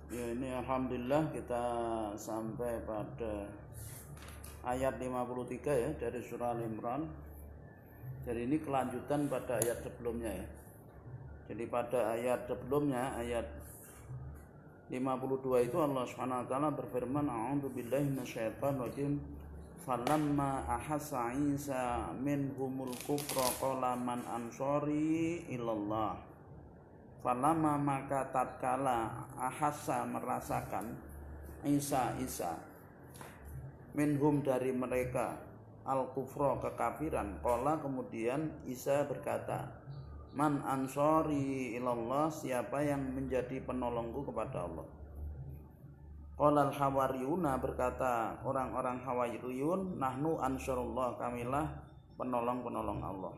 Ya, ini alhamdulillah kita sampai pada ayat 53 ya dari surah Al-Imran. Jadi ini kelanjutan pada ayat sebelumnya ya. Jadi pada ayat sebelumnya ayat 52 itu Allah Subhanahu wa taala berfirman, a'udzu billahi minasyaitonir rajim. Falamma ahassa Isa minhumul kufra qala man ansori ilallah. Falamma maka tatkala ahassa merasakan Isa minhum dari mereka al-kufra kekafiran, qala kemudian Isa berkata, man ansori ilallah, siapa yang menjadi penolongku kepada Allah. Qala al-hawariyuna, berkata orang-orang hawariyun, nahnu ansarullah, kamilah penolong-penolong Allah.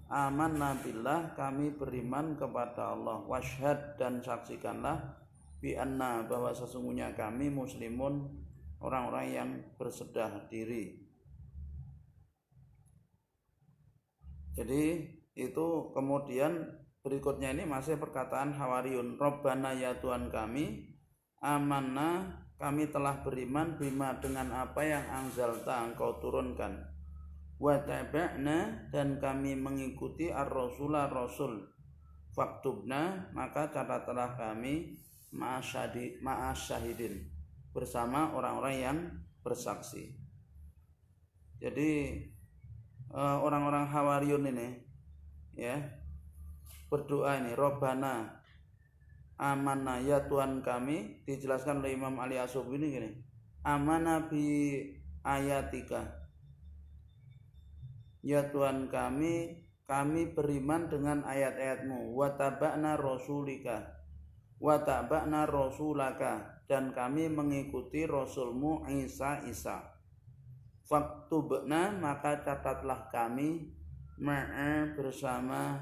Amanna billah, kami beriman kepada Allah. Washhad, dan saksikanlah, bi anna, bahwa sesungguhnya kami muslimun, orang-orang yang bersedah diri. Jadi itu kemudian berikutnya ini masih perkataan hawariyun, Rabbana ya Tuhan kami, amanna, kami telah beriman, bima, dengan apa yang anzalta, engkau turunkan, wa taba'na, dan kami mengikuti ar-rasula, rasul, faktubna, maka catatlah kami ma'asyahidin, bersama orang-orang yang bersaksi. Jadi orang-orang hawariyun ini ya berdoa ini, Rabbana amanna ya Tuhan kami, dijelaskan oleh Imam Ali As-Subuni gini, amanna bi ayatika, ya Tuhan kami beriman dengan ayat-ayatmu, wa taba'na rasulaka, dan kami mengikuti rasulmu Isa. Faktubna, maka catatlah kami bersama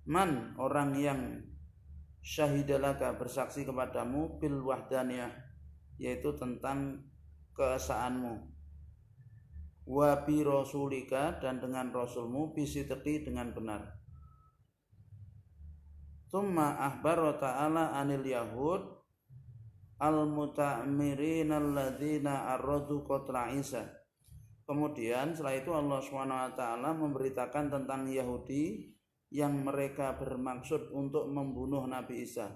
man, orang yang syahidalaka, bersaksi kepadamu, bil wahdaniyah, yaitu tentang keesaanmu, wa bi rasulika, dan dengan rasulmu, bisidqi, dengan benar. Tsumma akhbara ta'ala anil yahud al-muta'mirin alladzina arradu qatla Isa. Kemudian setelah itu Allah SWT memberitakan tentang Yahudi yang mereka bermaksud untuk membunuh Nabi Isa.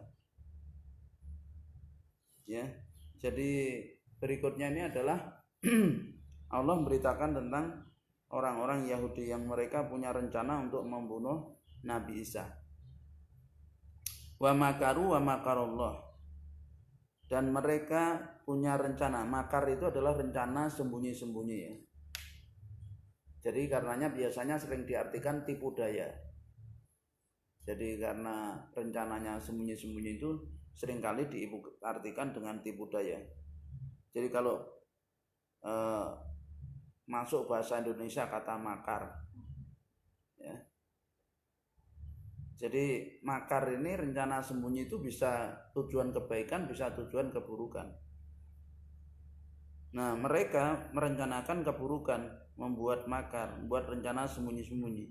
Ya. Jadi berikutnya ini adalah Allah memberitakan tentang orang-orang Yahudi yang mereka punya rencana untuk membunuh Nabi Isa. Wa makaru wa makarullah, dan mereka punya rencana. Makar itu adalah rencana sembunyi-sembunyi ya. Jadi karenanya biasanya sering diartikan tipu daya. Jadi karena rencananya sembunyi-sembunyi itu seringkali diartikan dengan tipu daya. Jadi kalau masuk bahasa Indonesia kata makar ya. Jadi makar ini rencana sembunyi itu bisa tujuan kebaikan, bisa tujuan keburukan. Nah, mereka merencanakan keburukan, membuat makar, membuat rencana sembunyi-sembunyi.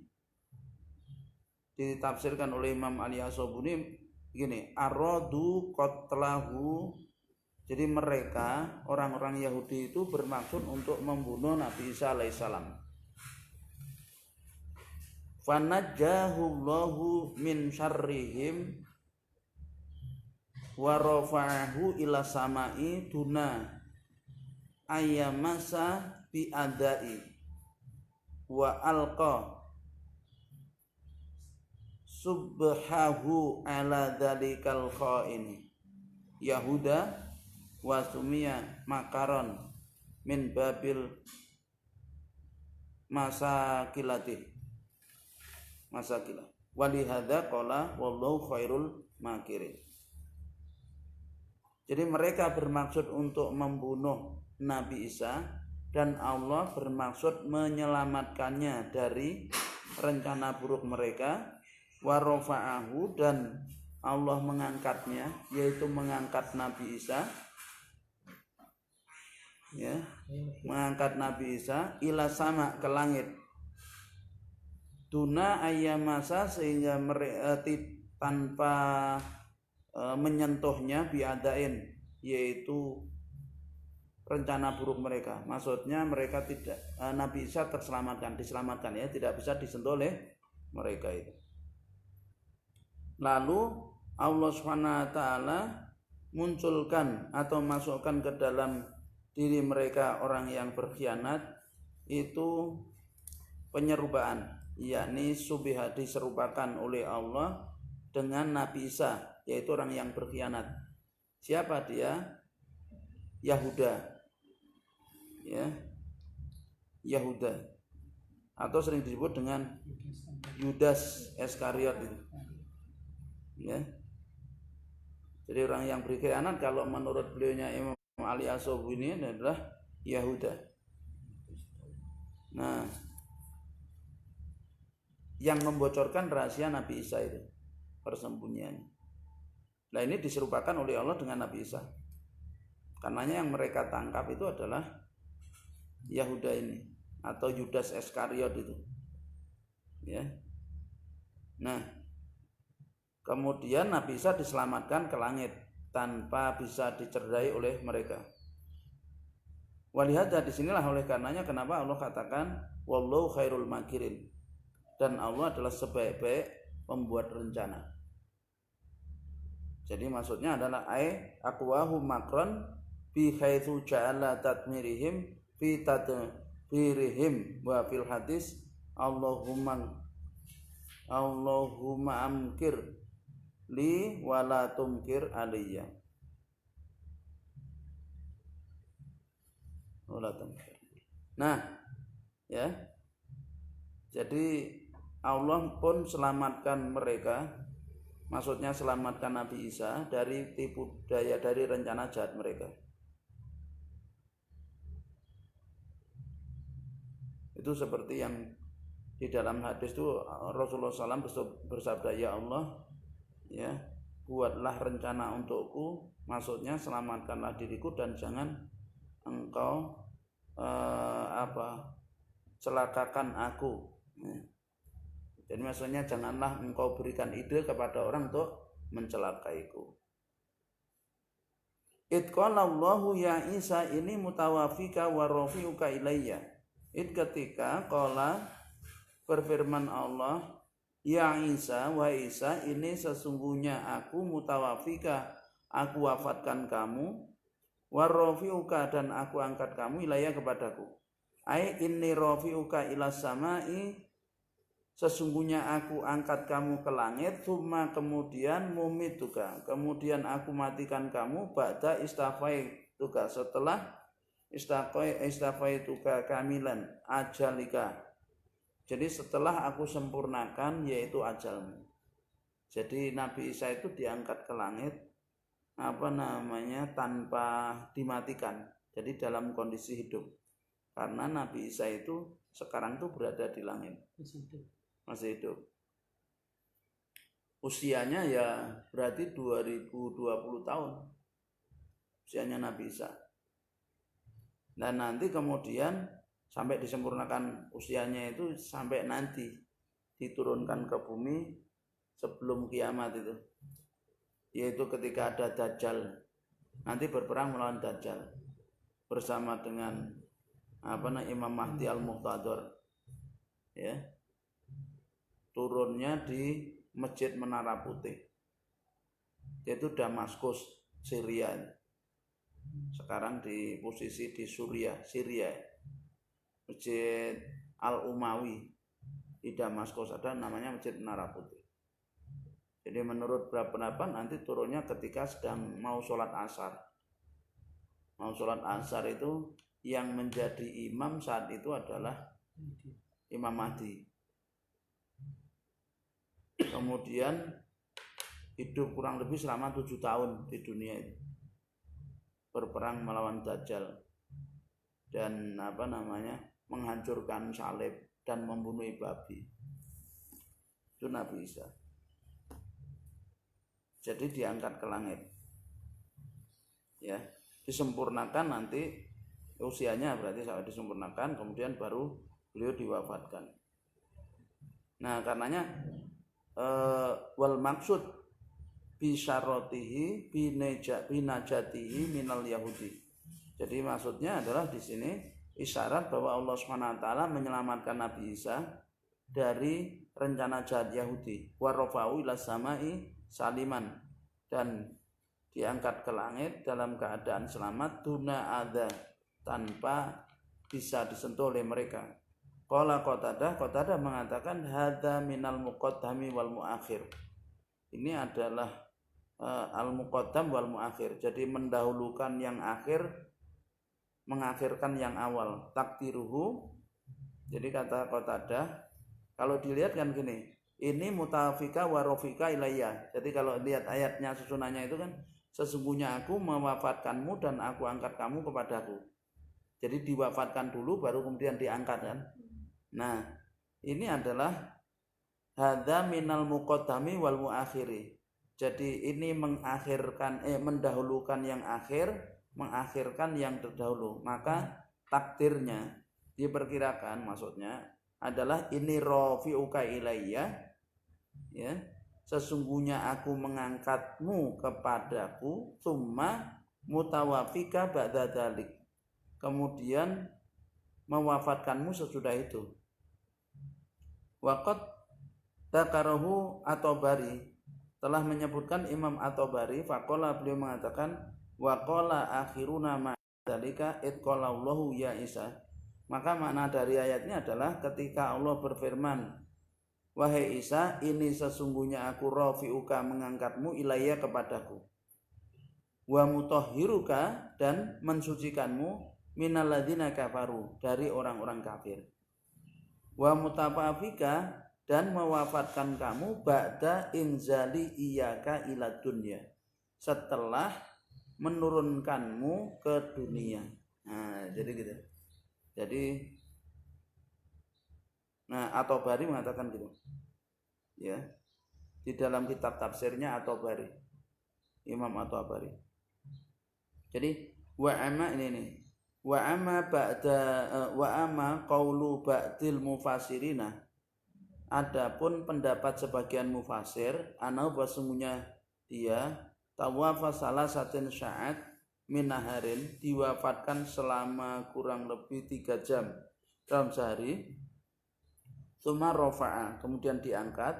Ditafsirkan oleh Imam Ali As-Subuni gini, aradu qatlahu, jadi mereka orang-orang Yahudi itu bermaksud untuk membunuh Nabi Isa alaihissalam. Fanajjahullahu min syarrihim wa rafa'ahu ila sama'i duna ayyamasa bi adai wa alqa subhahu ala dzalikal khaini Yahuda wa sumiya makaron min babil masakilah walihada qala wallahu khairul makirin. Jadi mereka bermaksud untuk membunuh Nabi Isa, dan Allah bermaksud menyelamatkannya dari rencana buruk mereka. Wa rafa'ahu, dan Allah mengangkatnya, yaitu mengangkat Nabi Isa ya, mengangkat Nabi Isa ila sama, ke langit, tuna ayyamasa, sehingga tanpa menyentuhnya biadain, yaitu rencana buruk mereka. Maksudnya mereka tidak, Nabi Isa diselamatkan ya, tidak bisa disentuh oleh mereka itu. Lalu Allah SWT munculkan atau masukkan ke dalam diri mereka orang yang berkhianat itu penyerupaan, yakni subiha, diserupakan oleh Allah dengan Nabi Isa, yaitu orang yang berkhianat. Siapa dia? Yahuda, ya, Yahuda, atau sering disebut dengan Yudas Iskariot itu, ya. Jadi orang yang berkhianat kalau menurut beliaunya Imam Ali As-Sobuni adalah Yahuda. Nah, yang membocorkan rahasia Nabi Isa itu, persembunyiannya. Nah, ini diserupakan oleh Allah dengan Nabi Isa. Karenanya yang mereka tangkap itu adalah Yahuda ini atau Yudas Iskariot itu, ya. Nah, kemudian Nabi Isa diselamatkan ke langit tanpa bisa dicerdai oleh mereka. Walihada, disinilah oleh karenanya kenapa Allah katakan wallahu khairul makirin, dan Allah adalah sebaik-baik pembuat rencana. Jadi maksudnya adalah aqwahu makron bi haitsu ja'ala tadmirihim fi tadbirihim wa fil hadis Allahumma amkir li wala tumkir aliyya. Nah, ya. Jadi Allah pun selamatkan mereka, maksudnya selamatkan Nabi Isa dari tipu daya, dari rencana jahat mereka. Itu seperti yang di dalam hadis itu Rasulullah SAW bersabda, ya Allah, ya, buatlah rencana untukku, maksudnya selamatkanlah diriku dan jangan engkau celakakan aku. Jadi maksudnya janganlah engkau berikan ide kepada orang untuk mencelakaiku. Itqalallahu ya Isa ini mutawafika wa rafi'uka ilayya. Ketika qala berfirman Allah, ya Isa, wa Isa, ini sesungguhnya aku mutawafika, aku wafatkan kamu, wa rafi'uka, dan aku angkat kamu ilayya kepadaku. Inni rafi'uka ilas samai, sesungguhnya aku angkat kamu ke langit, tsumma, kemudian mumituka, kemudian aku matikan kamu, ba'da istafaituka, setelah istafaituka kamilan ajalika, jadi setelah aku sempurnakan yaitu ajalmu. Jadi Nabi Isa itu diangkat ke langit tanpa dimatikan, jadi dalam kondisi hidup, karena Nabi Isa itu sekarang tuh berada di langit, masih hidup. Usianya ya berarti 2020 tahun usianya Nabi Isa. Dan nanti kemudian sampai disempurnakan usianya itu sampai nanti diturunkan ke bumi sebelum kiamat itu, yaitu ketika ada Dajjal, nanti berperang melawan Dajjal bersama dengan Imam Mahdi Al-Muhtadhar, ya, turunnya di Masjid Menara Putih, yaitu Damaskus, Syria. Sekarang di posisi di Syria, Masjid Al-Umawi di Damaskus ada namanya Masjid Menara Putih. Jadi menurut beberapa pendapat nanti turunnya ketika sedang mau sholat asar. Mau sholat asar itu yang menjadi imam saat itu adalah Imam Mahdi. Kemudian hidup kurang lebih selama 7 tahun di dunia itu, berperang melawan Dajjal dan menghancurkan salib dan membunuh babi. Itu Nabi Isa. Jadi diangkat ke langit, ya, disempurnakan nanti usianya, berarti sampai disempurnakan, kemudian baru beliau diwafatkan. Nah, karenanya wal maksud bisyaratihi binajatihi minal yahudi. Jadi maksudnya adalah di sini isyarat bahwa Allah Subhanahu wa taala menyelamatkan Nabi Isa dari rencana jahat Yahudi. Wa rafa'u ila samai saliman, dan diangkat ke langit dalam keadaan selamat duna adza, tanpa bisa disentuh oleh mereka. Qala Qatadah mengatakan hadza minal muqaddami wal muakhir. Ini adalah al-muqaddam wal muakhir. Jadi mendahulukan yang akhir, mengakhirkan yang awal. Takdiruhu. Jadi kata Qatadah, kalau dilihat kan gini, ini mutafika wa rafika ilayya. Jadi kalau lihat ayatnya susunannya itu kan, sesungguhnya aku mewafatkanmu dan aku angkat kamu kepadaku. Jadi diwafatkan dulu baru kemudian diangkat kan. Nah, ini adalah hadza minal muqaddami wal muakhiri. Jadi ini mendahulukan yang akhir, mengakhirkan yang terdahulu. Maka takdirnya diperkirakan maksudnya adalah ini rafi'uka ilayya, ya. Sesungguhnya aku mengangkatmu kepadaku, tsumma mutawafika ba'da dzalik. Kemudian mewafatkanmu sesudah itu. Waqad dzakarahu At-Tabari, telah menyebutkan Imam At-Tabari, faqala, beliau mengatakan waqala akhiruna ma dzalika idqala Allahu ya Isa. Maka makna dari ayatnya adalah ketika Allah berfirman, wahai Isa, ini sesungguhnya aku rafi'uka, mengangkatmu, ilayya, kepadaku, wa mutahhiruka, dan mensucikanmu, minalladzina kafaru, dari orang-orang kafir, wa mutafafika, dan mewafatkan kamu, ba'da inzali iyaka ila dunya, setelah menurunkanmu ke dunia. Nah, jadi gitu. Jadi At-Tabari mengatakan gitu. Ya. Di dalam kitab tafsirnya At-Tabari. Imam At-Tabari. Jadi wa amma ini nih. Wa amma qaulu ba'dil mufassirina. Adapun pendapat sebagian mufasir, ana sesungguhnya dia tawafa salasatin sya'at minaharin, diwafatkan selama kurang lebih 3 jam dalam sehari. Tsumma rafa'a, kemudian diangkat.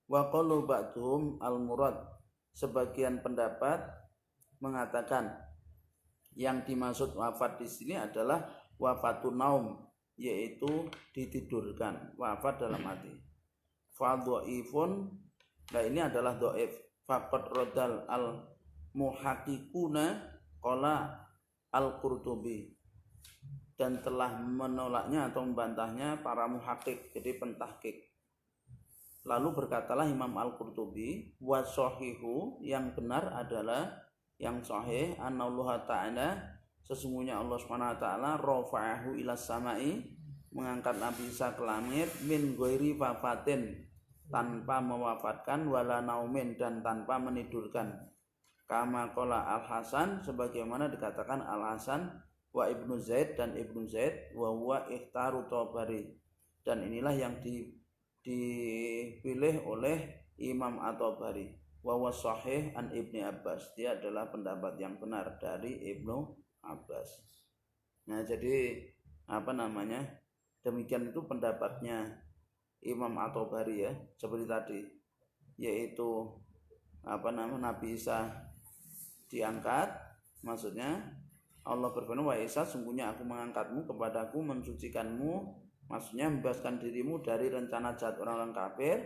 Wa qalu ba'dhum al-murad, sebagian pendapat mengatakan yang dimaksud wafat di sini adalah wafatun naum, yaitu ditidurkan, wafat dalam hati. Fa dhaifun, nah ini adalah dhaif. Faqad radal al-muhaqqiquna qala al-Qurtubi, dan telah menolaknya atau membantahnya para muhaqqiq, jadi pentahqiq. Lalu berkatalah Imam Al-Qurtubi, wa shahihu, yang benar adalah, yang sahih, annallaha ta'ala, sesungguhnya Allah Subhanahu wa taala rafa'ahu ila samai, mengangkat Nabi Isa ke langit, min ghairi wafatin, tanpa mewafatkan, wala naumin, dan tanpa menidurkan. Kama qala Al-Hasan, sebagaimana dikatakan Al-Hasan, wa Ibnu Zaid, dan Ibnu Zaid, wa huwa ikhtaru Tabari, dan inilah yang dipilih oleh Imam At-Tabari. Wa huwa sahih an Ibni Abbas, dia adalah pendapat yang benar dari Ibnu Abbas. Nah, jadi demikian itu pendapatnya Imam At-Tabari, ya, seperti tadi, yaitu Nabi Isa diangkat, maksudnya Allah berfirman, wa Isa, sungguhnya aku mengangkatmu kepadaku, mensucikanmu, maksudnya membebaskan dirimu dari rencana jahat orang-orang kafir,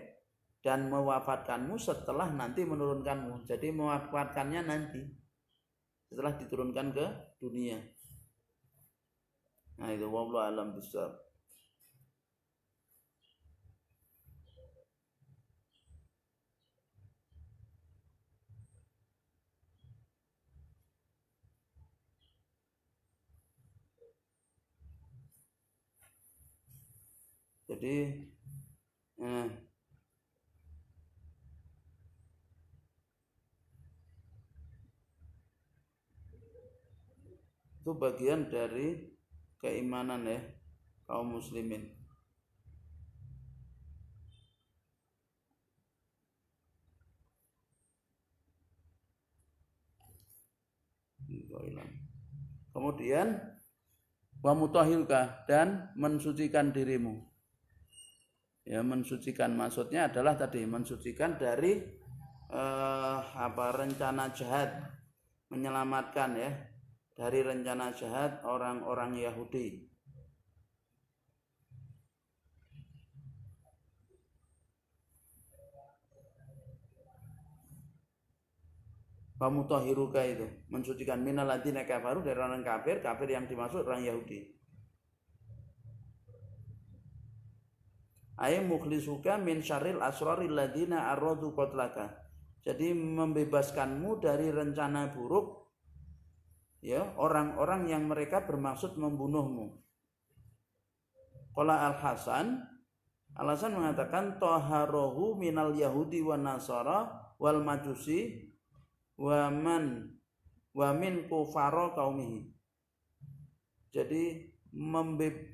dan mewafatkanmu setelah nanti menurunkanmu. Jadi mewafatkannya nanti setelah diturunkan ke dunia. Nah, itu wallahu a'lam bishawab. Jadi itu bagian dari keimanan, ya, kaum muslimin. Kemudian wa mutahhiruka, dan mensucikan dirimu. Ya, mensucikan maksudnya adalah tadi mensucikan dari rencana jahat, menyelamatkan ya dari rencana jahat orang-orang Yahudi. Pamutahhiruka itu mensucikan minal ladzina kafaru, dari orang kafir, kafir yang dimaksud orang Yahudi. Ay mukhlisuka min syarril asraril ladzina aradu qatlaka. Jadi membebaskanmu dari rencana buruk ya orang-orang yang mereka bermaksud membunuhmu. Qala Al-Hasan mengatakan taharohu minal yahudi wa nasara wal majusi wa min kufara qaumihi. Jadi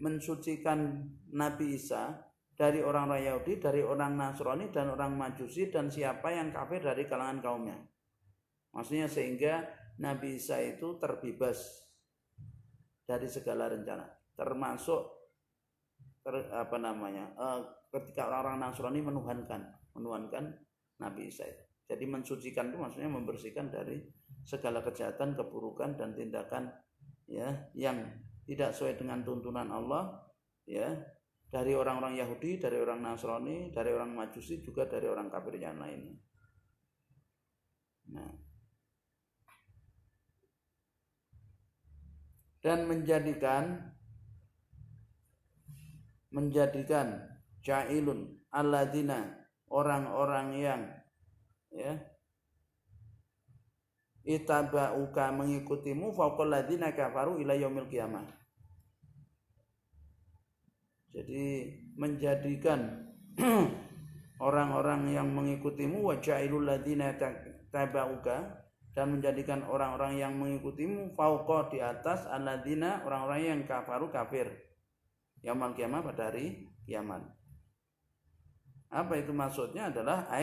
mensucikan Nabi Isa dari orang Yahudi, dari orang Nasrani dan orang Majusi dan siapa yang kafir dari kalangan kaumnya. Maksudnya sehingga Nabi Isa itu terbebas dari segala rencana, termasuk ketika orang-orang Nasrani menuhankan Nabi Isa itu. Jadi mensucikan itu maksudnya membersihkan dari segala kejahatan, keburukan dan tindakan ya yang tidak sesuai dengan tuntunan Allah ya, dari orang-orang Yahudi, dari orang Nasrani, dari orang Majusi, juga dari orang kafir yang lainnya. Nah, dan menjadikan ja'ilun alladzina, orang-orang yang ya itaba'uka, mengikutimu, fauqal ladzina kafaru ila yaumil qiyamah. Jadi menjadikan orang-orang yang mengikutimu, wa ja'ilul ladzina taba'uka, dan menjadikan orang-orang yang mengikutimu fauqa, di atas, alladzina, orang-orang yang kafaru, kafir, yaumil qiyamah, pada hari kiamat. Apa itu maksudnya? Adalah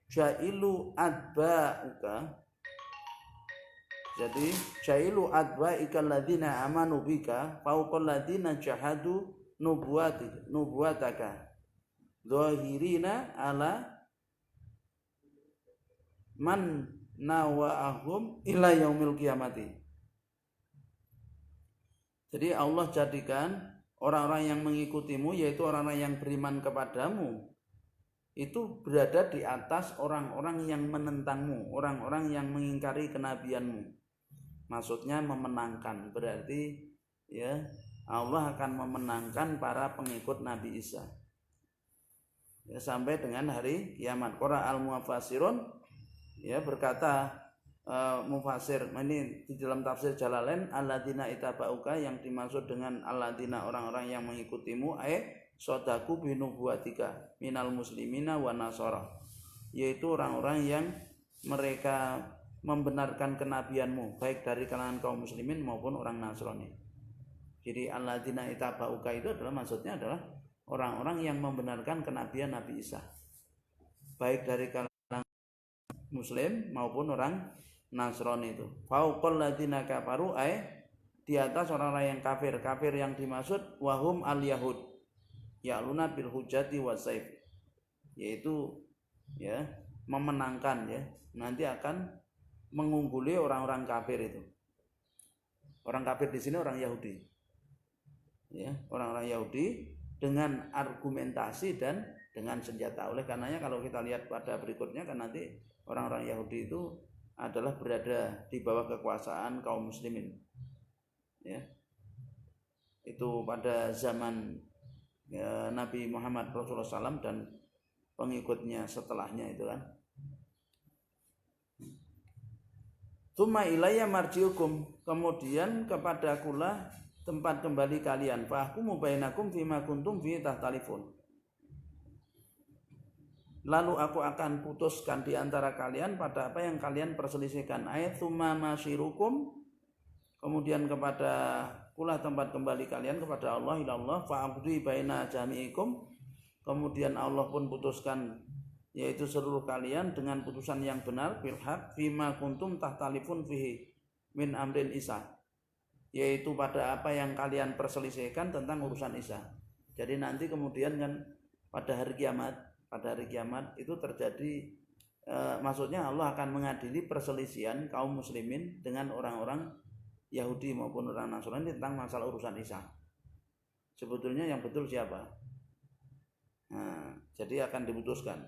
jailu adba'uka. Jadi jailu adba'ika alladzina amanu bika fauqal ladzina jahadu nubuwataka dhahirina ala man nawa'ahum ila yaumil qiyamati. Jadi Allah jadikan orang-orang yang mengikutimu, yaitu orang-orang yang beriman kepadamu, itu berada di atas orang-orang yang menentangmu, orang-orang yang mengingkari kenabianmu. Maksudnya memenangkan, berarti ya Allah akan memenangkan para pengikut Nabi Isa ya, sampai dengan hari kiamat. Qara al-mufassirun ya, berkata mufasir ini di dalam tafsir Jalalain, alladzina itaba'uka, yang dimaksud dengan alladzina, orang-orang yang mengikutimu, sodaku binubuwatika minal muslimina wa nasara, yaitu orang-orang yang mereka membenarkan kenabianmu, baik dari kalangan kaum muslimin maupun orang Nasrani. Jadi alladzina itaba'uka itu adalah maksudnya adalah orang-orang yang membenarkan kenabian Nabi Isa, baik dari kalangan muslim maupun orang Nasrani itu. Fauqal ladzina kafaru, di atas orang-orang yang kafir. Kafir yang dimaksud wahum al-yahud ya'luna bil hujjati wasaif, yaitu ya memenangkan ya, nanti akan mengungguli orang-orang kafir itu. Orang kafir di sini orang Yahudi. Ya, orang-orang Yahudi dengan argumentasi dan dengan senjata. Oleh karenanya kalau kita lihat pada berikutnya kan nanti orang-orang Yahudi itu adalah berada di bawah kekuasaan kaum muslimin. Ya. Itu pada zaman ya, Nabi Muhammad Rasulullah SAW dan pengikutnya setelahnya itu kan. Tsumma ilayya marji'ukum, kemudian kepadakulah tempat kembali kalian. Fahkumu bainakum fima kuntum fi tahtalifun. Lalu aku akan putuskan di antara kalian pada apa yang kalian perselisihkan. Ayat tsumma masyirukum, kemudian kepada kulah tempat kembali kalian kepada Allah, ilallah, fa'abdi baina jami'ikum, kemudian Allah pun putuskan yaitu seluruh kalian dengan putusan yang benar, bil haq fima kuntum tahtalifun fihi, min amrin Isa, yaitu pada apa yang kalian perselisihkan tentang urusan Isa. Jadi nanti kemudian kan pada hari kiamat itu terjadi maksudnya Allah akan mengadili perselisihan kaum muslimin dengan orang-orang Yahudi maupun orang Nasrani tentang masalah urusan Isa. Sebetulnya yang betul siapa? Nah, jadi akan diputuskan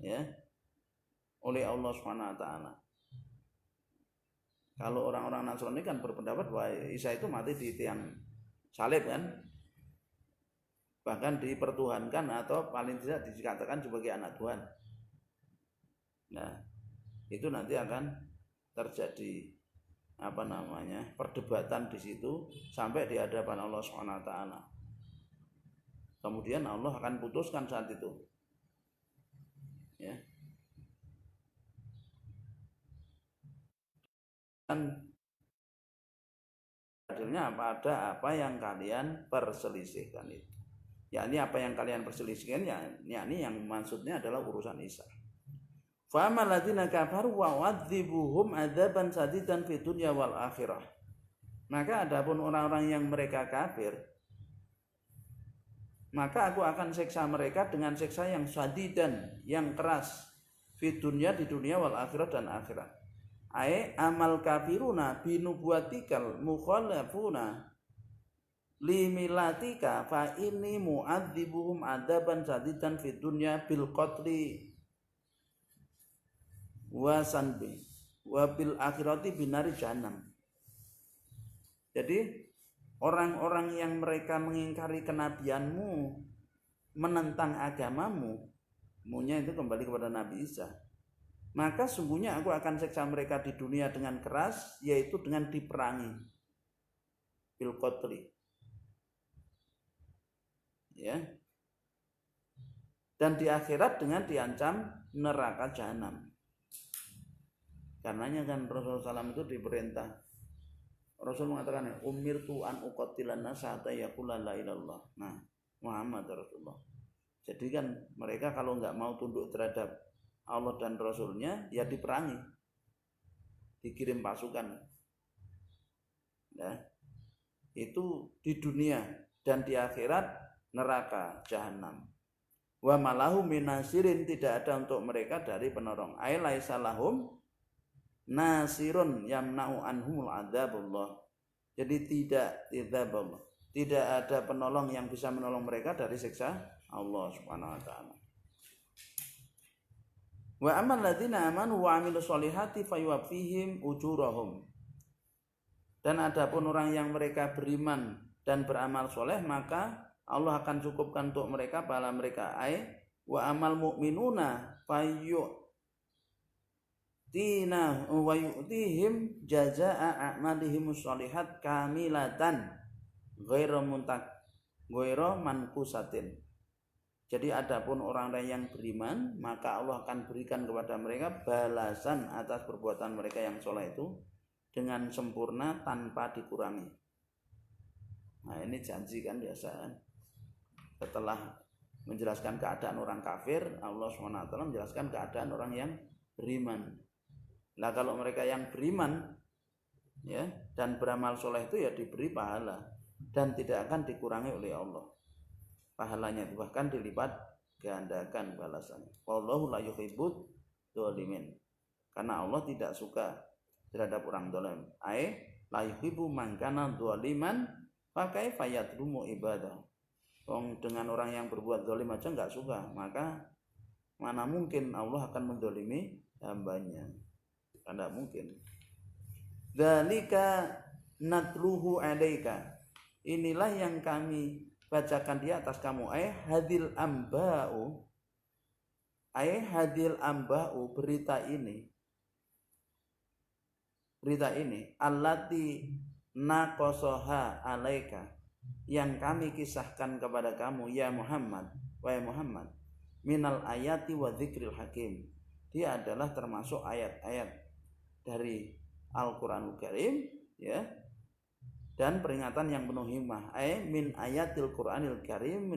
ya oleh Allah Subhanahu wa taala. Kalau orang-orang Nasrani kan berpendapat bahwa Isa itu mati di tiang salib kan, bahkan dipertuhankan atau paling tidak dikatakan sebagai anak Tuhan. Nah, itu nanti akan terjadi perdebatan di situ sampai di hadapan Allah Subhanahu wa taala. Kemudian Allah akan putuskan saat itu. Ya. Dan hasilnya ada apa yang kalian perselisihkan itu. Yakni apa yang kalian perselisihkan yakni yang maksudnya adalah urusan Isa. Fa amal ladzina kafaru wa wadzibuhum adzaban sadidan fid dunya wal akhirah. Maka adapun orang-orang yang mereka kafir, maka aku akan siksa mereka dengan siksa yang sadidan, yang keras, fid dunya, di dunia, wal akhirah, dan akhirat. Ai amal kafiruna binubuwatikal mukhalafuna limilatika fa inni mu'adzibuhum adzaban sadidan fid dunya bil qatli wa sanbi wa bil akhirati binari jahannam. Jadi orang-orang yang mereka mengingkari kenabianmu, menentang agamamu, munya itu kembali kepada Nabi Isa, maka sungguhnya aku akan siksa mereka di dunia dengan keras, yaitu dengan diperangi bil qatli, ya, dan di akhirat dengan diancam neraka jahanam. Karenanya kan Rasulullah SAW itu diperintah, Rasul mengatakan umirtu an uqatilan nasa hatta yaqula la ilallah. Nah, Muhammad Rasulullah. Jadi kan mereka kalau nggak mau tunduk terhadap Allah dan Rasulnya, ya diperangi, dikirim pasukan. Ya, itu di dunia, dan di akhirat neraka jahanam. Wa malahum minasirin, tidak ada untuk mereka dari penolong. Ai laisa lahum nasirun yamna'u anhumul adzabullah. Jadi tidak ada penolong yang bisa menolong mereka dari siksa Allah Subhanahu wa taala. Wa amal ladzina amanu wa amilus solihati fayuwaffihim ujurahum. Dan adapun orang yang mereka beriman dan beramal soleh, maka Allah akan cukupkan untuk mereka pahala mereka. Wa amal mu'minuna tina wa yu'tihim jazaa'a a'malihim sholihat kamilatan ghairu mankusatin. Jadi adapun orang-orang yang beriman, maka Allah akan berikan kepada mereka balasan atas perbuatan mereka yang soleh itu dengan sempurna tanpa dikurangi. Nah, ini janji kan biasa. Setelah menjelaskan keadaan orang kafir, Allah SWT menjelaskan keadaan orang yang beriman. Nah, kalau mereka yang beriman ya dan beramal soleh itu ya diberi pahala dan tidak akan dikurangi oleh Allah pahalanya, bahkan dilipat gandakan balasannya. Wallahu la yuhibbud dzalimin. Karena Allah tidak suka terhadap orang zalim. La yuhibbu man kana dzaliman fa kaifa yadlumu ibadah. Dengan orang yang berbuat zalim aja enggak suka, maka mana mungkin Allah akan menzalimi hambanya? Tidak mungkin. Dzalika natluhu alaika. Inilah yang kami bacakan di atas kamu. Hadil amba'u, berita ini allati naqasaha alaika, yang kami kisahkan kepada kamu ya Muhammad, wahai Muhammad, minal ayati wa dzikril hakim. Dia adalah termasuk ayat-ayat dari Al-Qur'anul Karim ya, dan peringatan yang penuh hikmah. Min ayatil Qur'anil Karim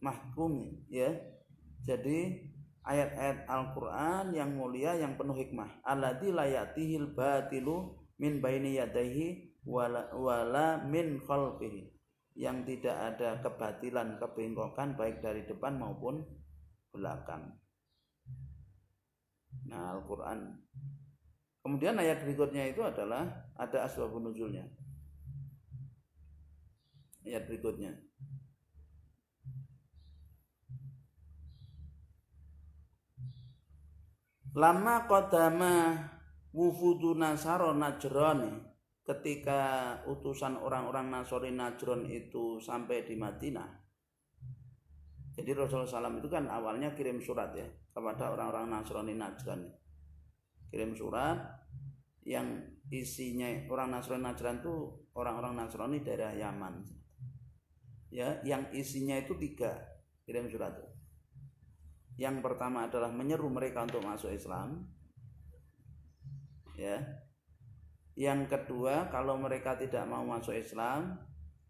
mahkum ya. Jadi ayat-ayat Al-Qur'an yang mulia yang penuh hikmah. Alladzi la ya'tihil batilu min baini yadayhi wala min khalfihi. Yang tidak ada kebatilan, kebengkokan baik dari depan maupun belakang. Nah, Al-Qur'an. Kemudian ayat berikutnya itu adalah ada asbabun nuzulnya. Ayat berikutnya. Lama qadama wufudu Nasara Najran, ketika utusan orang-orang Nasrani Najran itu sampai di Madinah. Jadi Rasulullah SAW itu kan awalnya kirim surat ya kepada orang-orang Nasrani Najran. Kirim surat yang isinya orang Nasrani Najran itu orang-orang Nasrani daerah Yaman. Ya, yang isinya itu 3 kirim surat itu. Yang pertama adalah menyeru mereka untuk masuk Islam. Ya. Yang kedua, kalau mereka tidak mau masuk Islam,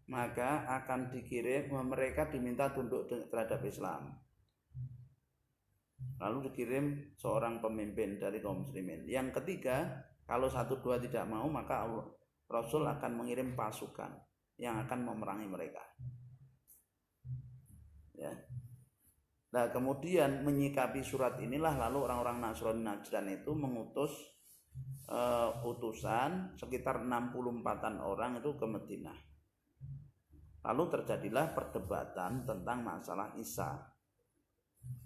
maka akan dikirim, mereka diminta tunduk terhadap Islam. Lalu dikirim seorang pemimpin dari kaum muslimin. Yang ketiga, kalau 1-2 tidak mau, maka Rasul akan mengirim pasukan yang akan memerangi mereka. Ya. Nah, kemudian menyikapi surat inilah lalu orang-orang Nasrani Najran itu mengutus utusan sekitar 64-an orang itu ke Madinah. Lalu terjadilah perdebatan tentang masalah Isa.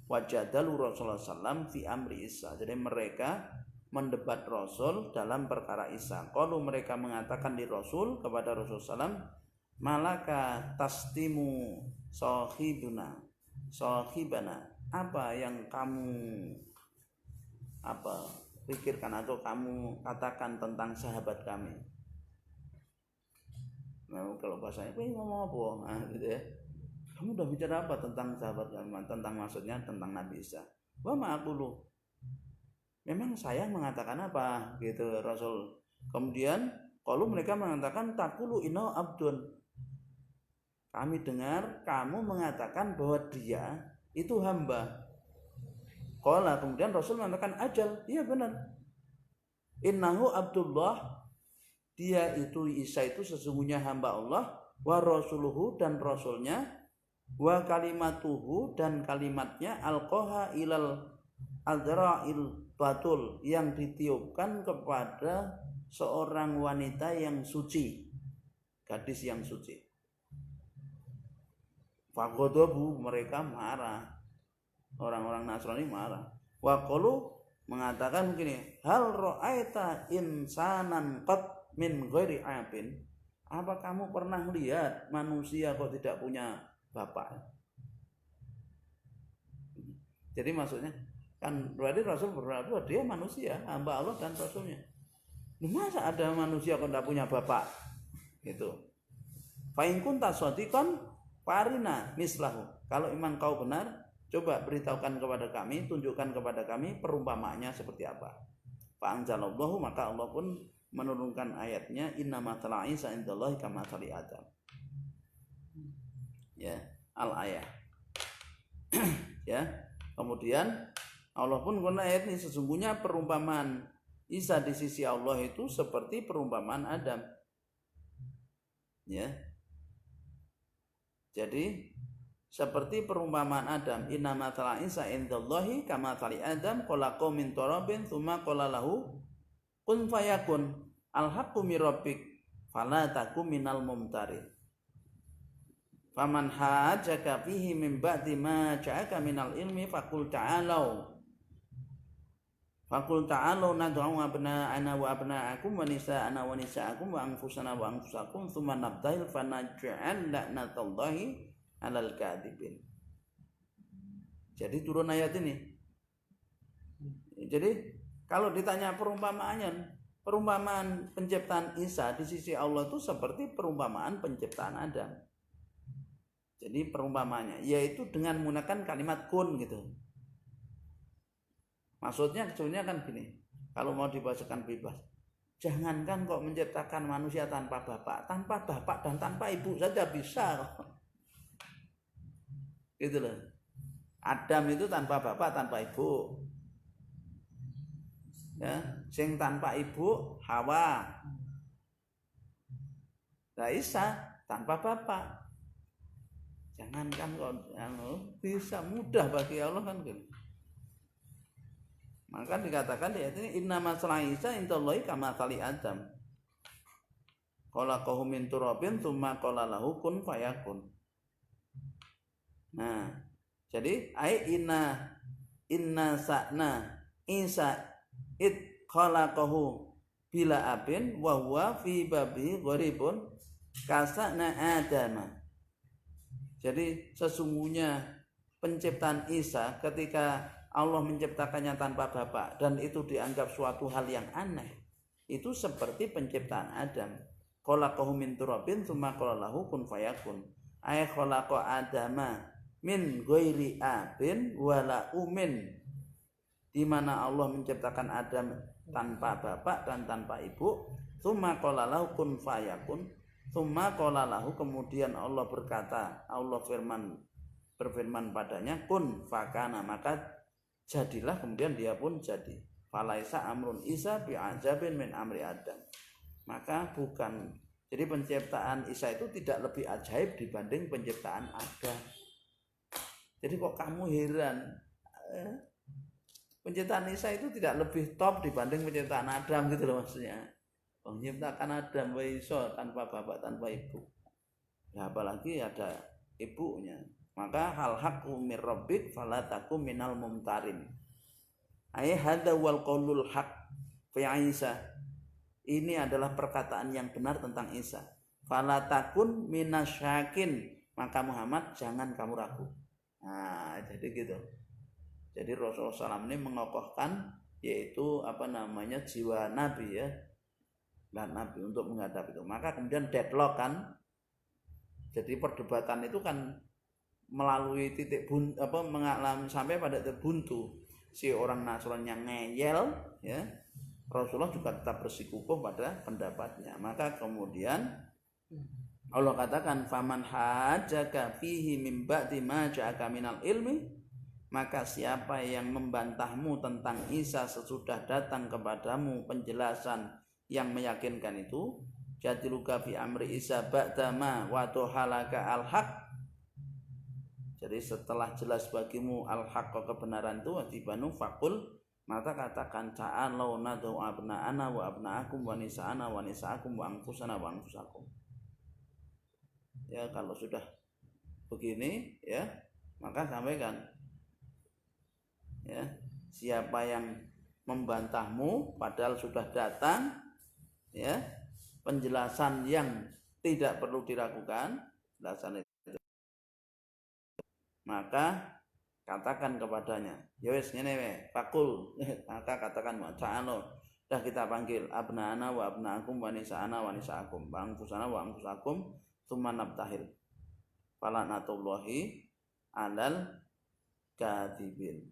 Wajadalu Rasulullah SAW fi amri Isa. Jadi mereka mendebat Rasul dalam perkara Isa. Kalau mereka mengatakan di Rasul kepada Rasulullah SAW, malaka tastimu sahibana, apa yang kamu pikirkan atau kamu katakan tentang sahabat kami? Nah, kalau bahasanya ngomong apa? Nah, gitu ya. Kamu udah bicara apa tentang sahabat kami? Tentang maksudnya tentang Nabi Isa. Wa ma'aqulu. Memang saya mengatakan apa? Gitu Rasul. Kemudian kalau mereka mengatakan taqulu inna abdun. Kami dengar kamu mengatakan bahwa dia itu hamba. Qala, kemudian Rasul mengatakan ajal, iya benar. Innahu Abdullah, dia itu Isa itu sesungguhnya hamba Allah, wa rasuluhu dan rasulnya, wa kalimatuhu dan kalimatnya, alqaha ilal adra'il batul, yang ditiupkan kepada seorang wanita yang suci, gadis yang suci. Fagodobu, mereka marah, orang-orang Nasrani marah. Waqalu, mengatakan begini, hal ra'aita insanan qad min ghairi abin, apa kamu pernah lihat manusia kok tidak punya bapak? Jadi maksudnya kan berarti Rasul berarti dia manusia, hamba Allah dan Rasulnya. Masa ada manusia kok tidak punya bapak? Gitu. Fa in kunta shadiqan farina mislahu. Kalau memang kau benar, coba beritahukan kepada kami, tunjukkan kepada kami perumpamaannya seperti apa. Fa anzalallahu, maka Allah pun menurunkan ayatnya, inna mathala Isa indallahi kama mathali Adam. Ya, al-ayah. Ya. Kemudian Allah pun menggunakan ayat ini, sesungguhnya perumpamaan Isa di sisi Allah itu seperti perumpamaan Adam. Ya. Jadi seperti perumpamaan Adam, inna mathala Isa indallahi kama mathali Adam, khalaqahu min turabin tsumma qala lahu kun fayakun, al-haqqu mir rabbik fala takum minal mumtarin. Faman hajaka fihi min ba'di ma ja'aka minal ilmi faqul ta'alu nad'u abna'ana wa abna'akum wa nisa'ana wa nisa'akum wa anfusana wa anfusakum thumma nabtahil fanaj'al la'natallahi 'alal kadhibin. Jadi turun ayat ini. Jadi kalau ditanya perumpamaan penciptaan Isa di sisi Allah itu seperti perumpamaan penciptaan Adam. Jadi perumpamaannya yaitu dengan menggunakan kalimat kun gitu. Maksudnya sebenarnya kan gini, kalau mau dibahasakan bebas, jangankan kok menciptakan manusia tanpa bapak dan tanpa ibu saja bisa. Gitu loh. Adam itu tanpa bapak, tanpa ibu. Ya, sing tanpa ibu Hawa. Nah, Isa tanpa bapak. Jangankan bisa mudah bagi Allah kan gitu. Maka dikatakan di ayat ini inna masalah Isa intallahi kama kali Adam. Khalaqahu min turabin tsumma qala lahu kun fayakun. Nah, jadi inna sa'na Isa it khalaqahu bila abin wa huwa fi babi gharibun kasana Adama. Jadi sesungguhnya penciptaan Isa ketika Allah menciptakannya tanpa bapak dan itu dianggap suatu hal yang aneh, itu seperti penciptaan Adam. Khalaqahu min turabin tsumma qala lahu kun fayakun. Ay khalaqa Adama min ghairi abin wala umin, di mana Allah menciptakan Adam tanpa bapak dan tanpa ibu. Tsumma qala lahu kun fayakun. Tsumma qala lahu, kemudian Allah berkata, Allah berfirman padanya, kun fakana, maka jadilah, kemudian dia pun jadi. Falaisa amrun Isa bi'ajabin min amri Adam. Maka bukan, jadi penciptaan Isa itu tidak lebih ajaib dibanding penciptaan Adam. Jadi kok kamu heran, penciptaan Isa itu tidak lebih top dibanding penciptaan Adam gitu loh maksudnya. Menciptakan Adam wa Isa tanpa bapak, tanpa ibu. Ya apalagi ada ibunya. Maka hal haqqu mir rabbik fala takum minal mumtarin. Ay hadza wal qaulul haq fi Isa. Ini adalah perkataan yang benar tentang Isa. Fala takun minasyakin, maka Muhammad jangan kamu ragu. Nah, jadi gitu. Jadi Rasulullah SAW ini mengokohkan yaitu jiwa Nabi ya, dan Nabi untuk menghadapi itu. Maka kemudian deadlock kan. Jadi perdebatan itu kan melalui titik mengalami sampai pada titik buntu. Si orang Nasrani yang ngeyel ya, Rasulullah juga tetap bersikukuh pada pendapatnya. Maka kemudian Allah katakan faman hajjaka fihi min ba'di ma ja'aka minal ilmi, maka siapa yang membantahmu tentang Isa sesudah datang kepadamu penjelasan yang meyakinkan itu, jadiluka fi amri Isa ba'da ma wa tuhalaka al-haq. Jadi setelah jelas bagimu al-haq, kebenaran itu, watibanu faqul, maka katakan ta'alau nadu abna'ana wa abna'akum wa nisa'ana wa nisa'akum wa angfusana wa angfusakum. Ya kalau sudah begini ya, maka sampaikan ya, siapa yang membantahmu padahal sudah datang ya penjelasan yang tidak perlu diragukan, penjelasan itu, maka katakan kepadanya, ya wis ngene wae, fakul, maka katakan ta'ala, dah kita panggil abna'ana wa abna'akum wa nisa'ana wa nisa'akum wa angfusana wa angfusakum tsumma nabtahil falanatullahi alal kadhibin.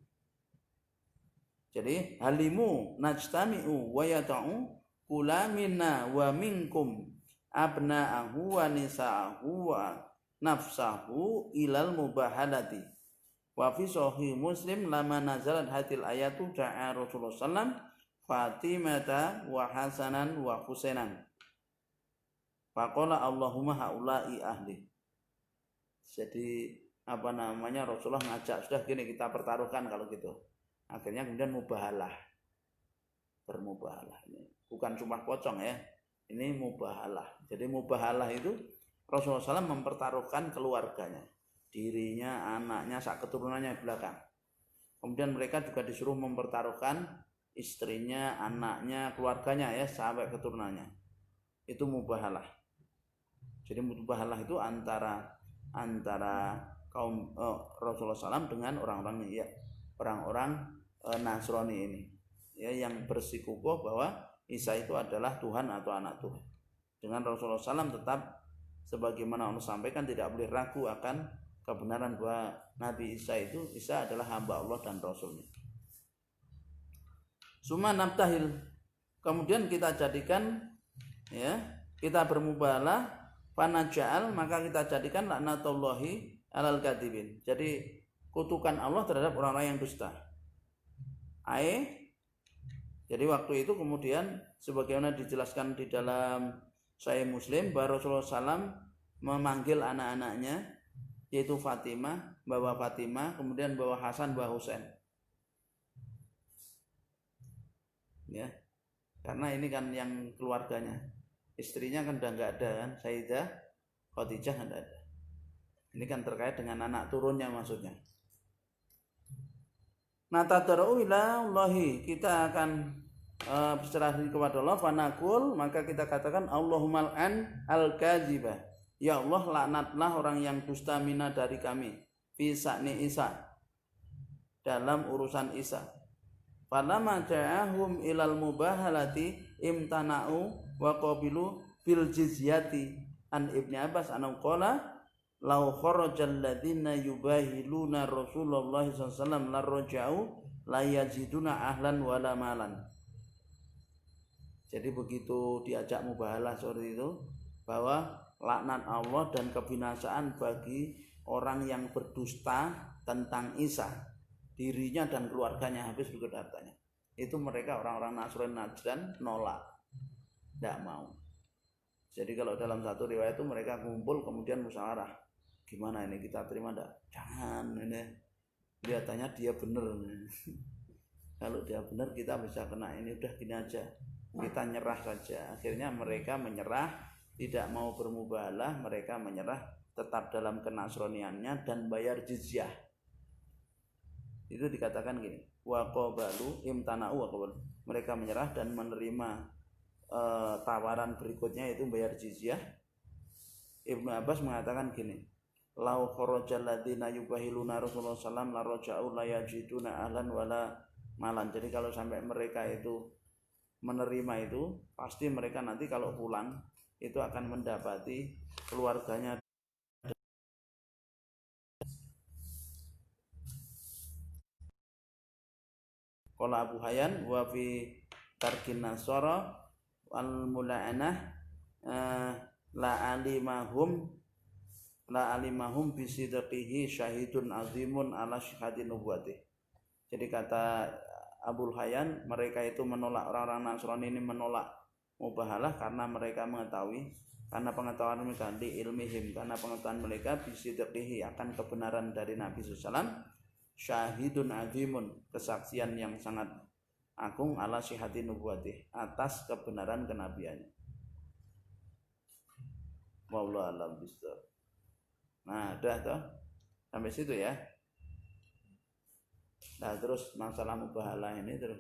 Jadi halimu najtami'u wa yata'u kula minna wa minkum abna'ahu wa nisa'ahu wa nafsahu ilal mubahalati. Wa fi sahih Muslim lama nazalat hatil ayatu da'a Rasulullah sallam Fatimata wa Hasanan wa Husainan. Faqala Allahumma haula'i ahli. Jadi Rasulullah ngajak, sudah gini kita pertaruhkan kalau gitu. Akhirnya kemudian mubahalah. Bermubahalah ini. Bukan cuma pocong ya. Ini mubahalah. Jadi mubahalah itu Rasulullah SAW mempertaruhkan keluarganya, dirinya, anaknya, sak keturunannya di belakang. Kemudian mereka juga disuruh mempertaruhkan istrinya, anaknya, keluarganya ya, sampai keturunannya. Itu mubahalah. Jadi mubahalah itu antara kaum Rasulullah SAW dengan orang-orang Nasrani ini ya, yang bersikukuh bahwa Isa itu adalah Tuhan atau anak Tuhan. Dengan Rasulullah SAW tetap sebagaimana Allah sampaikan, tidak boleh ragu akan kebenaran bahwa Nabi Isa adalah hamba Allah dan Rasulnya. Suma nabtahil, kemudian kita jadikan ya, kita bermubahalah, panaja'al, maka kita jadikan laknatullahi alal kadhibin. Jadi kutukan Allah terhadap orang-orang yang dusta. Jadi waktu itu kemudian sebagaimana dijelaskan di dalam Sahih Muslim, bahwa Rasulullah SAW memanggil anak-anaknya, yaitu Fatimah, bawa Fatimah, kemudian bawa Hasan, bawa Husain. Ya, karena ini kan yang keluarganya, istrinya kan udah nggak ada kan, Sayyidah Khadijah kan ada. Ini kan terkait dengan anak turunnya maksudnya. Natadarau ila Allahi, kita akan berserah diri kepada Allah, fanaqul, maka kita katakan Allahummal an al-kadzibah, ya Allah laknatlah orang yang dusta mina dari kami, fi sa'ni Isa, dalam urusan Isa. Falamma ja'ahum ilal mubahalati imtana'u wa qabilu bil jizyati. An Ibnu Abbas anau qala law kharajal ladzina yubahiluna Rasulullah sallallahu alaihi wasallam larja'u la yajiduna ahlan wala malan. Jadi begitu diajak mubahalah seperti itu, bahwa laknat Allah dan kebinasaan bagi orang yang berdusta tentang Isa, dirinya dan keluarganya, habis begitu hartanya. Itu mereka orang-orang Nasrani Najran nolak, tidak mau. Jadi kalau dalam satu riwayat itu mereka kumpul kemudian musyawarah, gimana ini, kita terima enggak? Jangan, ini kelihatannya dia benar. Kalau dia benar kita bisa kena ini, udah gini aja, kita nyerah saja. Akhirnya mereka menyerah, tidak mau bermubahalah, mereka menyerah tetap dalam kenasroniannya dan bayar jizyah. Itu dikatakan gini, wa qabalu imtana'u wa qabalu, mereka menyerah dan menerima tawaran berikutnya, itu bayar jizyah. Ibnu Abbas mengatakan gini, lau kharajal ladzina yubahiluna Rasulullah sallallahu alaihi wasallam la raja'u la yajiduna ahlan wala malan. Jadi kalau sampai mereka itu menerima itu, pasti mereka nanti kalau pulang itu akan mendapati keluarganya. Qala Abu Hayyan wa fi tarkin nasara wal mula'anah la alimahum bisidqihi syahidun azimun ala syahadin nubuwatih. Jadi kata Abu Hayyan, mereka itu menolak, orang-orang Nasrani ini menolak mubahalah karena mereka mengetahui, karena pengetahuan mereka di ilmihim, karena pengetahuan mereka bisidqihi, akan kebenaran dari Nabi SAW, syahidun azimun, kesaksian yang sangat agung, ala syihati nubuwatih, atas kebenaran kenabiannya. Wallahu a'lam bishawab. Nah, udah toh sampai situ ya. Nah, terus masalah mubahalah ini terus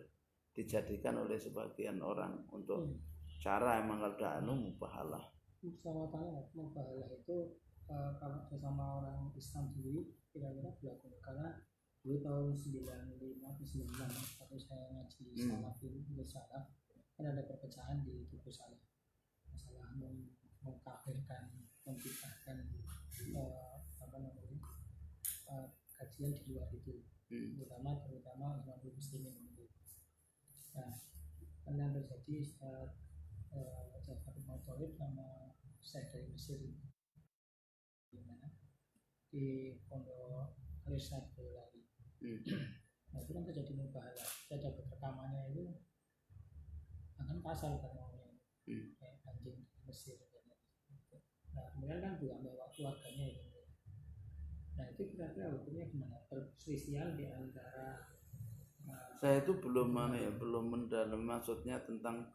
dijadikan oleh sebagian orang untuk cara emang kalau mubahalah. Sama tanya, mubahalah itu kalau bersama orang Islam sendiri kira-kira berlaku, karena dulu tahun 95 ke 96 waktu saya ngaji salafin bersalaf, kan ada perpecahan di tubuh salaf, masalah mengkafirkan, membid'ahkan kajian di luar itu, terutama Imam Muslimin itu. Nah, karena terjadi Ja'far bin Thalib sama Syekh dari Mesir di pondok Al-Irsyad Boyolali. Nah, itu kan terjadi mubahalah, saya dapat rekamannya itu akan kasar kan ngomongnya, kayak anjing Mesir. Nah, kemudian kan juga bawa keluarganya itu. Nah, itu kira-kira hukumnya gimana? Perselisihan di antara saya itu belum mendalam maksudnya tentang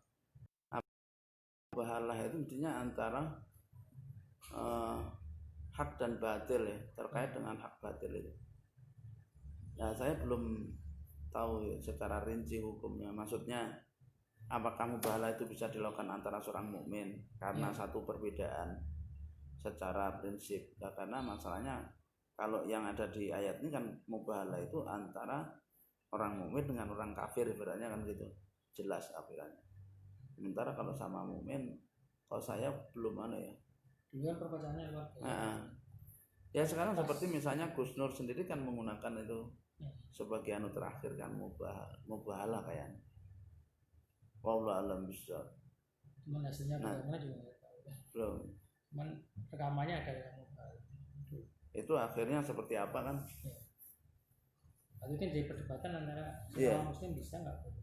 mubahalah itu intinya antara hak dan batil ya, terkait dengan hak batil itu. Nah, saya belum tahu secara rinci hukumnya. Maksudnya apakah mubahalah itu bisa dilakukan antara seorang mukmin karena satu perbedaan secara prinsip. Nah, karena masalahnya kalau yang ada di ayat ini kan mubahalah itu antara orang mukmin dengan orang kafir, ibaratnya kan gitu, jelas apirannya. Sementara kalau sama mukmin, kalau saya belum ya. Dulu kan perpecahannya luar biasa. Ya sekarang seperti misalnya Gus Nur sendiri kan menggunakan itu sebagai anu terakhir kan, mubahalah kayaknya. Wallahu a'lam bishawab. Cuman hasilnya bagaimana juga nggak tahu ya. Belum. Cuman rekamannya ada yang mubahalah. Itu akhirnya seperti apa kan? Waktu itu jadi perdebatan antara Iya. semua muslim bisa nggak boleh.